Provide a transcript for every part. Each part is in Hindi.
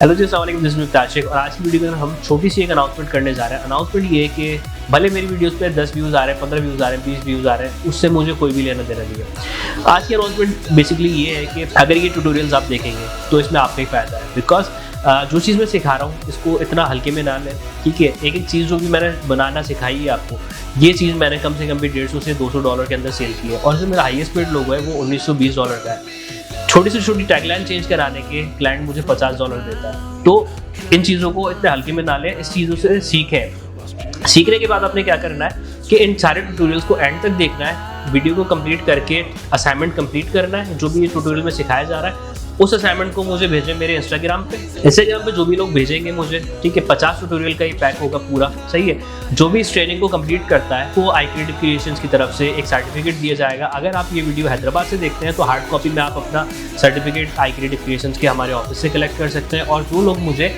हेलो जी, अस्सलाम वालेकुम, दिस इज़ ताशिक और आज की वीडियो में हम छोटी सी एक अनाउंसमेंट करने जा रहे हैं। अनाउंसमेंट ये है कि भले मेरी वीडियोस पे 10 व्यूज़ आ रहे हैं, 15 व्यूज़ आ रहे हैं, 20 व्यूज़ आ रहे हैं, उससे मुझे कोई भी लेना देना नहीं है। आज की अनाउंसमेंट बेसिकली ये है कि अगर ये ट्यूटोरियल्स आप देखेंगे तो इसमें आपका ही फ़ायदा है। बिकॉज जो चीज़ मैं सिखा रहा हूँ इसको इतना हल्के में ना लें, ठीक है। एक एक चीज़ जो भी मैंने बनाना सिखाई है आपको, ये चीज़ मैंने कम से कम भी $150 से $200 के अंदर सेल की है और जो मेरा हाईएस्ट पेड लोगो है वो $1920 का है। छोटी से छोटी टैगलाइन चेंज कराने के क्लाइंट मुझे $50 देता है। तो इन चीज़ों को इतने हल्के में ना लें, इस चीज़ों से सीखें। सीखने के बाद आपने क्या करना है कि इन सारे ट्यूटोरियल्स को एंड तक देखना है, वीडियो को कंप्लीट करके असाइनमेंट कंप्लीट करना है। जो भी ये ट्यूटोरियल में सिखाया जा रहा है उस असाइनमेंट को मुझे भेजें मेरे इंस्टाग्राम पे जो भी लोग भेजेंगे मुझे, ठीक है, 50 ट्यूटोरियल का ही पैक होगा पूरा, सही है। जो भी इस ट्रेनिंग को कंप्लीट करता है वो iCreative क्रिएशंस की तरफ से एक सर्टिफिकेट दिया जाएगा। अगर आप ये वीडियो हैदराबाद से देखते हैं तो हार्ड कॉपी में आप अपना सर्टिफिकेट iCreative क्रिएशंस के हमारे ऑफिस से कलेक्ट कर सकते हैं। और जो लोग मुझे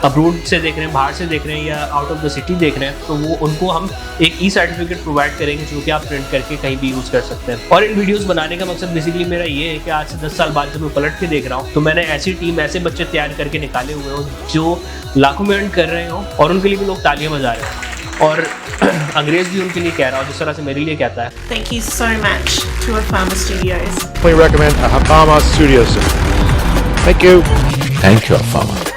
अब्रोड से देख रहे हैं, बाहर से देख रहे हैं या आउट ऑफ द सिटी देख रहे हैं, तो वो उनको हम एक ई सर्टिफिकेट प्रोवाइड करेंगे जो कि आप प्रिंट करके कहीं भी यूज़ कर सकते हैं। और इन वीडियोस बनाने का मकसद बेसिकली मेरा ये है कि आज से 10 साल बाद जब मैं पलट के देख रहा हूँ तो मैंने ऐसी टीम, ऐसे बच्चे तैयार करके निकाले हुए हों जो लाखों में अर्न कर रहे हों और उनके लिए भी लोग तालियां बजा रहे हैं और अंग्रेज भी उनके लिए कह रहा हूँ जिस तरह से मेरे लिए कहता है। Thank you so much to Afama Studios. We recommend Ahafama Studios. Thank you. Thank you, Afama.